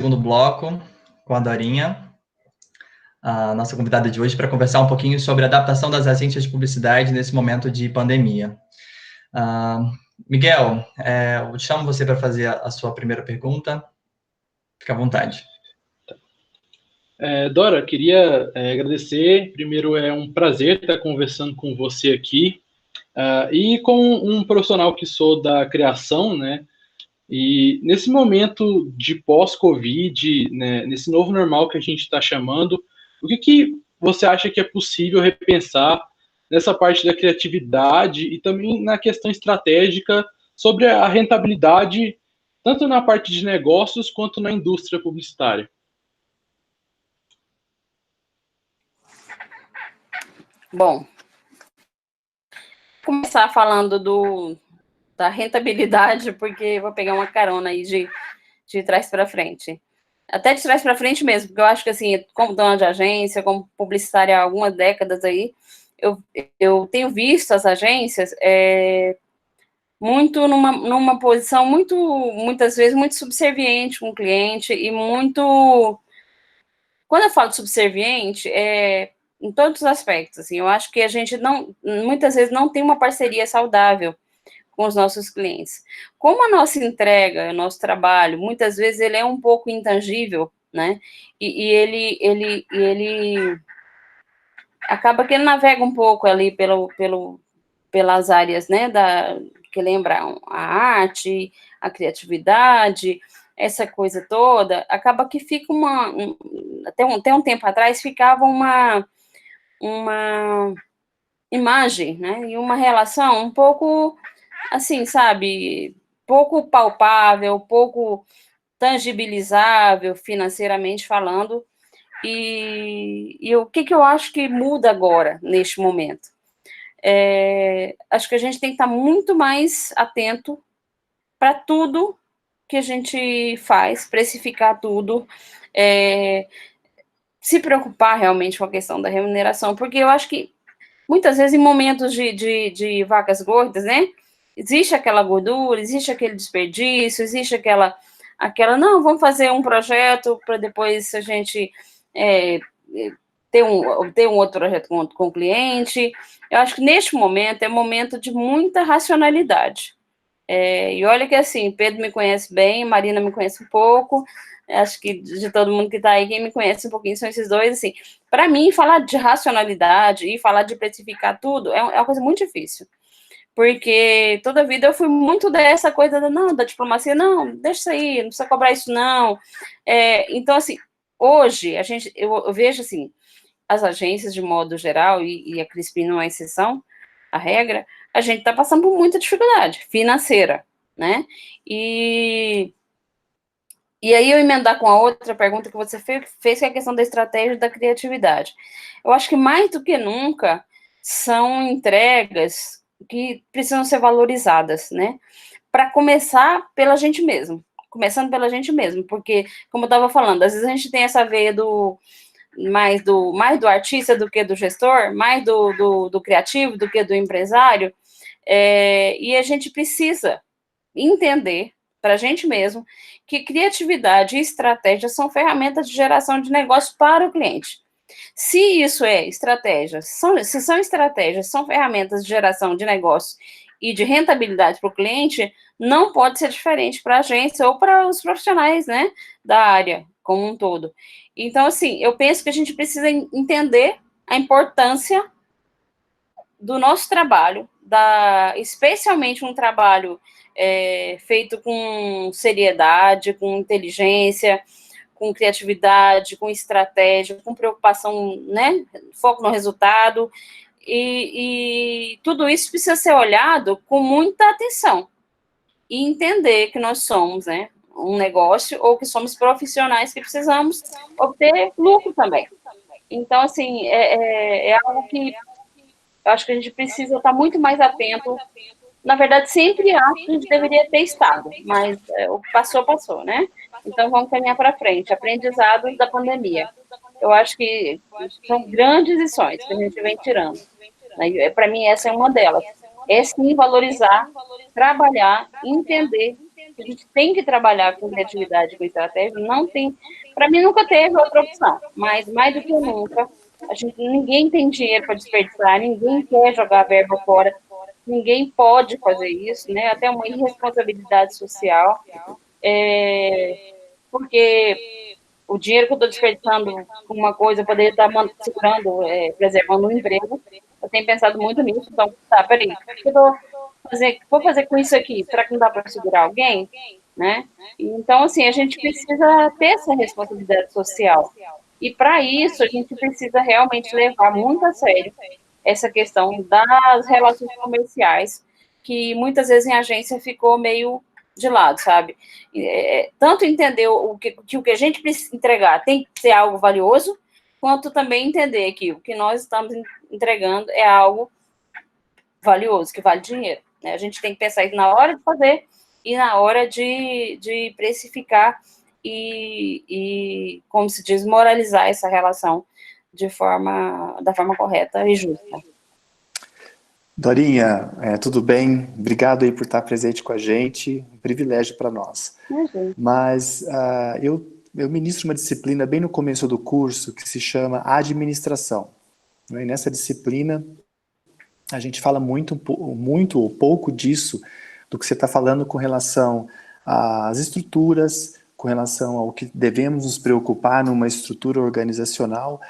segundo bloco com a Dorinha, a nossa convidada de hoje, para conversar um pouquinho sobre a adaptação das agências de publicidade nesse momento de pandemia. Miguel, eu chamo você para fazer a sua primeira pergunta. Fica à vontade. Dora, queria agradecer. Primeiro, é um prazer estar conversando com você aqui e com um profissional que sou da criação, né? E nesse momento de pós-Covid, né, nesse novo normal que a gente está chamando, o que você acha que é possível repensar nessa parte da criatividade e também na questão estratégica sobre a rentabilidade, tanto na parte de negócios quanto na indústria publicitária? Bom, começar falando da rentabilidade, porque vou pegar uma carona aí de trás para frente. Até de trás para frente mesmo, porque eu acho que, assim, como dona de agência, como publicitária há algumas décadas aí, eu tenho visto as agências muito numa posição muitas vezes, muito subserviente com o cliente e muito... Quando eu falo de subserviente, em todos os aspectos, assim, eu acho que a gente muitas vezes não tem uma parceria saudável com os nossos clientes. Como a nossa entrega, o nosso trabalho, muitas vezes ele é um pouco intangível, né? E ele acaba que ele navega um pouco ali pelas áreas, né, que lembram a arte, a criatividade, essa coisa toda, acaba que fica até um tempo atrás ficava uma imagem, né, e uma relação um pouco, assim, sabe, pouco palpável, pouco tangibilizável, financeiramente falando, e o que eu acho que muda agora, neste momento? Acho que a gente tem que estar muito mais atento para tudo que a gente faz, precificar tudo, se preocupar realmente com a questão da remuneração, porque eu acho que muitas vezes em momentos de vacas gordas, né, existe aquela gordura, existe aquele desperdício, existe aquela não, vamos fazer um projeto para depois a gente ter um outro projeto com o cliente. Eu acho que neste momento é momento de muita racionalidade. E olha que assim, Pedro me conhece bem, Marina me conhece um pouco, acho que de todo mundo que está aí, quem me conhece um pouquinho são esses dois, assim. Para mim, falar de racionalidade e falar de precificar tudo é uma coisa muito difícil. Porque toda a vida eu fui muito dessa coisa da diplomacia, não, deixa isso aí, não precisa cobrar isso, não. Então, assim, hoje, eu vejo, assim, as agências, de modo geral, e a Crispim não é exceção, a regra, a gente está passando por muita dificuldade financeira, né? E aí eu emendar com a outra pergunta que você fez, que é a questão da estratégia e da criatividade. Eu acho que mais do que nunca são entregas que precisam ser valorizadas, né? Para começar pela gente mesmo, começando pela gente mesmo, porque, como eu estava falando, às vezes a gente tem essa veia mais do artista do que do gestor, mais do criativo do que do empresário, e a gente precisa entender para a gente mesmo que criatividade e estratégia são ferramentas de geração de negócio para o cliente. Se isso é estratégia, se são estratégias, são ferramentas de geração de negócio e de rentabilidade para o cliente, não pode ser diferente para a agência ou para os profissionais, né, da área como um todo. Então, assim, eu penso que a gente precisa entender a importância do nosso trabalho, especialmente um trabalho feito com seriedade, com inteligência, com criatividade, com estratégia, com preocupação, né, foco no resultado, e tudo isso precisa ser olhado com muita atenção, e entender que nós somos, né, um negócio, ou que somos profissionais que precisamos obter lucro também. Então, assim, é algo que eu acho que a gente precisa estar muito mais atento. Na verdade, sempre acho que a gente deveria ter estado, mas o que passou, né? Então, vamos caminhar para frente. Aprendizados da pandemia. Eu acho que são grandes lições que a gente vem tirando. Para mim, essa é uma delas. É, sim, valorizar, trabalhar, entender que a gente tem que trabalhar com criatividade, com estratégia, não tem, para mim nunca teve outra opção, mas mais do que nunca, ninguém tem dinheiro para desperdiçar, ninguém quer jogar a verba fora, ninguém pode fazer isso, né? Até uma irresponsabilidade social, porque o dinheiro que eu estou desperdiçando com uma coisa, eu poderia estar segurando, preservando um emprego. Eu tenho pensado muito nisso, então, peraí, o que eu vou fazer com isso aqui? Será que não dá para segurar alguém? Né? Então, assim, a gente precisa ter essa responsabilidade social. E, para isso, a gente precisa realmente levar muito a sério essa questão das relações comerciais, que muitas vezes em agência ficou meio de lado, sabe? Tanto entender o que a gente precisa entregar tem que ser algo valioso, quanto também entender que o que nós estamos entregando é algo valioso, que vale dinheiro. Né? A gente tem que pensar isso na hora de fazer e na hora de precificar e, como se diz, moralizar essa relação da forma correta e justa. Dorinha, tudo bem? Obrigado aí por estar presente com a gente, um privilégio para nós. Mas eu ministro uma disciplina bem no começo do curso que se chama Administração. E nessa disciplina a gente fala muito ou pouco disso, do que você está falando com relação às estruturas, com relação ao que devemos nos preocupar numa estrutura organizacional.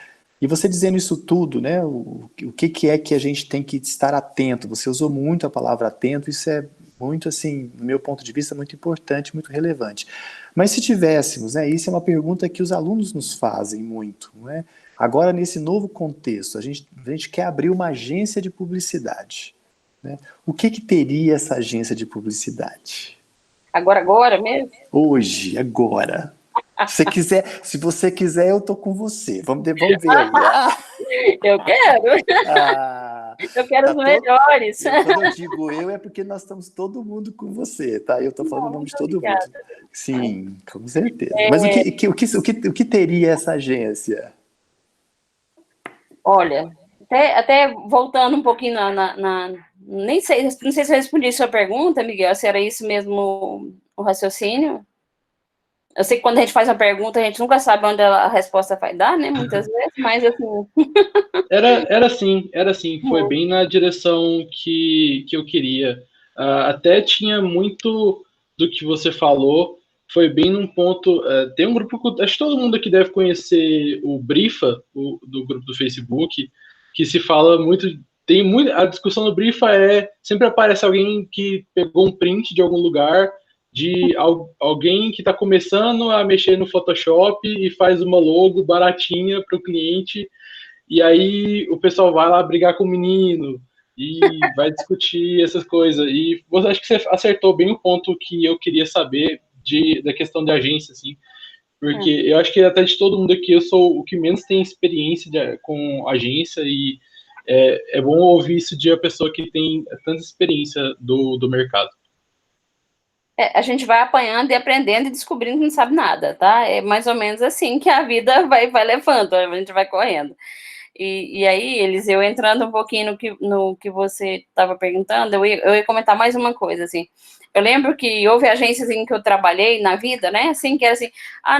E você dizendo isso tudo, né, o que é que a gente tem que estar atento? Você usou muito a palavra atento, isso é muito, assim, do meu ponto de vista, muito importante, muito relevante. Mas se tivéssemos, né, isso é uma pergunta que os alunos nos fazem muito, não é? Agora, nesse novo contexto, a gente quer abrir uma agência de publicidade, né? O que teria essa agência de publicidade? Agora mesmo? Hoje, agora. Se você quiser, eu tô com você. Vamos ver aí. Eu quero. Eu quero os melhores. Quando eu digo é porque nós estamos todo mundo com você, tá? Eu tô falando o nome de todo mundo. Sim, com certeza. Mas o que teria essa agência? Olha, até voltando um pouquinho não sei se eu respondi a sua pergunta, Miguel, se era isso mesmo o raciocínio. Eu sei que quando a gente faz uma pergunta, a gente nunca sabe onde a resposta vai dar, né? Muitas vezes, mas assim... Era assim. Foi bem na direção que eu queria. Até tinha muito do que você falou, foi bem num ponto... tem um grupo, acho que todo mundo aqui deve conhecer o Brifa, do grupo do Facebook, que se fala muito... A discussão do Brifa sempre aparece alguém que pegou um print de algum lugar de alguém que está começando a mexer no Photoshop e faz uma logo baratinha para o cliente, e aí o pessoal vai lá brigar com o menino e vai discutir essas coisas. E acho que você acertou bem o ponto que eu queria saber da questão de agência, assim, porque eu acho que até de todo mundo aqui eu sou o que menos tem experiência com agência, e é bom ouvir isso de uma pessoa que tem tanta experiência do mercado. A gente vai apanhando e aprendendo e descobrindo que não sabe nada, tá? É mais ou menos assim que a vida vai levando, a gente vai correndo. E aí, Eliseu, entrando um pouquinho no que você estava perguntando, eu ia comentar mais uma coisa, assim. Eu lembro que houve agências em que eu trabalhei na vida, né? Assim, que era assim,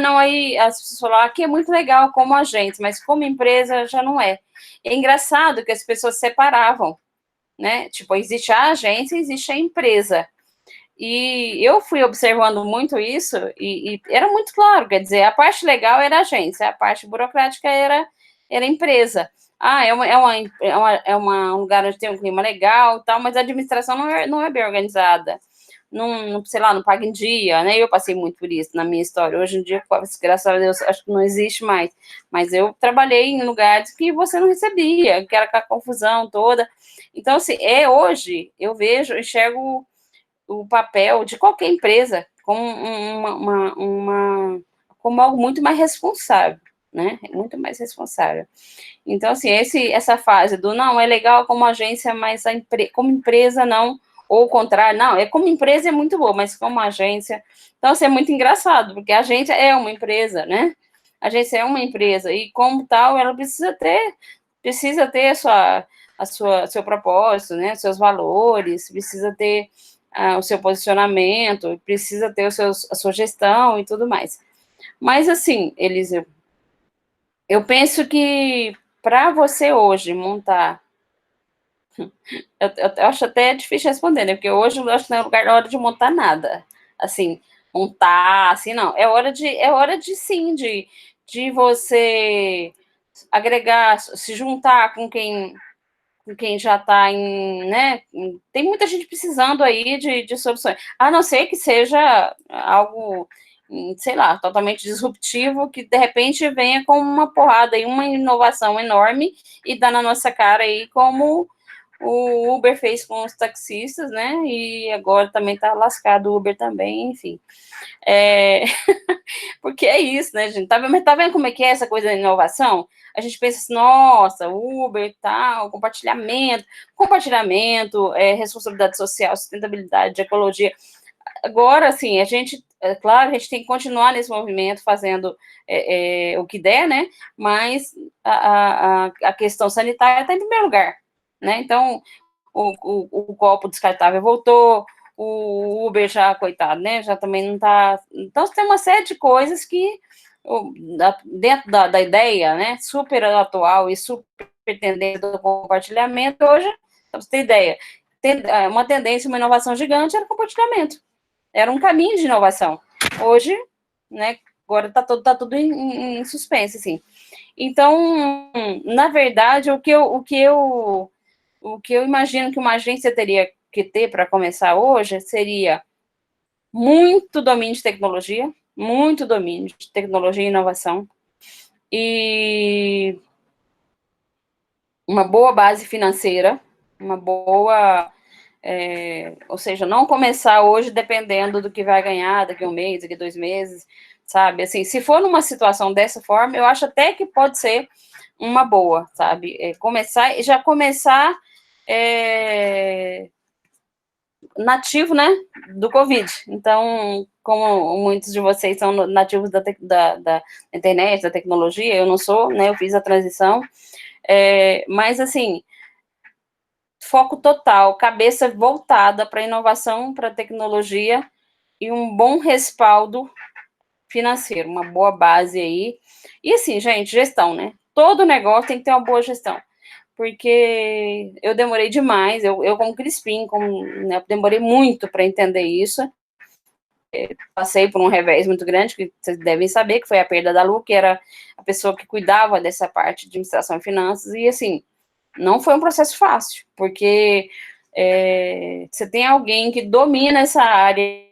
não, aí as pessoas falaram, que é muito legal como agente, mas como empresa já não é. É engraçado que as pessoas separavam, né? Tipo, existe a agência e existe a empresa. E eu fui observando muito isso, e era muito claro, quer dizer, a parte legal era a agência, a parte burocrática era a empresa. É um lugar onde tem um clima legal e tal, mas a administração não é bem organizada. Não, sei lá, não paga em dia, né? Eu passei muito por isso na minha história. Hoje em dia, graças a Deus, acho que não existe mais. Mas eu trabalhei em lugares que você não recebia, que era com a confusão toda. Então, assim, hoje eu enxergo o papel de qualquer empresa como como algo muito mais responsável, né? Muito mais responsável. Então, assim, essa fase do não, é legal como agência, mas como empresa não, ou o contrário, não, como empresa é muito boa, mas como agência... Então, assim, é muito engraçado, porque a agência é uma empresa, né? A agência é uma empresa, e como tal, ela precisa ter seu propósito, né? Seus valores, precisa ter o seu posicionamento, precisa ter a sua gestão e tudo mais. Mas, assim, Elisa, eu penso que para você hoje montar... Eu acho até difícil responder, né? Porque hoje eu acho que não é lugar da hora de montar nada. Assim, montar, assim, não. É hora de sim, de você agregar, se juntar com quem já está em, né? Tem muita gente precisando aí de soluções. A não ser que seja algo, sei lá, totalmente disruptivo, que de repente venha com uma porrada e uma inovação enorme e dá na nossa cara aí como o Uber fez com os taxistas, né? E agora também tá lascado o Uber também, enfim. Porque é isso, né, gente? Tá vendo como é que é essa coisa da inovação? A gente pensa assim, nossa, Uber e tal, compartilhamento, responsabilidade social, sustentabilidade, ecologia. Agora, assim, claro, a gente tem que continuar nesse movimento, fazendo o que der, né? Mas a questão sanitária está em primeiro lugar, né? Então, o copo descartável voltou, o Uber já, coitado, né? Já também não está... Então, tem uma série de coisas que, dentro da ideia, né? Super atual e super tendência do compartilhamento, hoje, para você ter ideia, uma tendência, uma inovação gigante era o compartilhamento. Era um caminho de inovação. Hoje, né, agora tá tudo em suspense, assim. Então, na verdade, o que eu imagino que uma agência teria que ter para começar hoje seria muito domínio de tecnologia e inovação, e uma boa base financeira, uma boa... ou seja, não começar hoje dependendo do que vai ganhar daqui a um mês, daqui a 2 meses, sabe? Assim, se for numa situação dessa forma, eu acho até que pode ser uma boa, sabe? Já começar nativo, né, do Covid. Então, como muitos de vocês são nativos da internet, da tecnologia, eu não sou, né, eu fiz a transição, mas, assim, foco total, cabeça voltada para inovação, para tecnologia e um bom respaldo financeiro, uma boa base aí. E assim, gente, gestão, né? Todo negócio tem que ter uma boa gestão, porque eu demorei demais, eu como Crispim, né, demorei muito para entender isso. Passei por um revés muito grande, que vocês devem saber, que foi a perda da Lu, que era a pessoa que cuidava dessa parte de administração e finanças, e assim, não foi um processo fácil, porque você tem alguém que domina essa área, e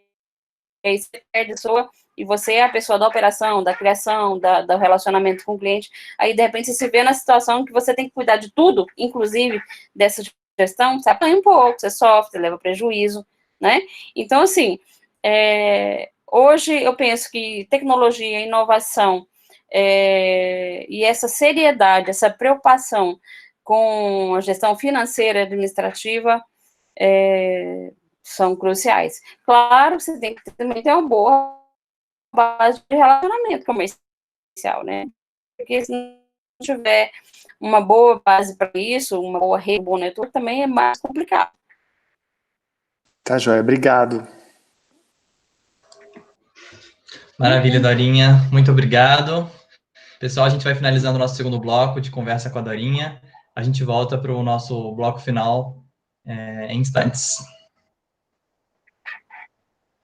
aí você perde a pessoa, e você é a pessoa da operação, da criação, do relacionamento com o cliente, aí de repente você se vê na situação que você tem que cuidar de tudo, inclusive dessa gestão, você apanha um pouco, você sofre, você leva prejuízo, né? Então, assim, hoje eu penso que tecnologia, inovação, e essa seriedade, essa preocupação com a gestão financeira e administrativa são cruciais. Claro que você tem que também ter uma boa base de relacionamento comercial, né? Porque se não tiver uma boa base para isso, uma boa rede, um bom network, também é mais complicado. Tá, joia. Obrigado. Maravilha, Dorinha. Muito obrigado. Pessoal, a gente vai finalizando o nosso segundo bloco de conversa com a Dorinha. A gente volta para o nosso bloco final em instantes.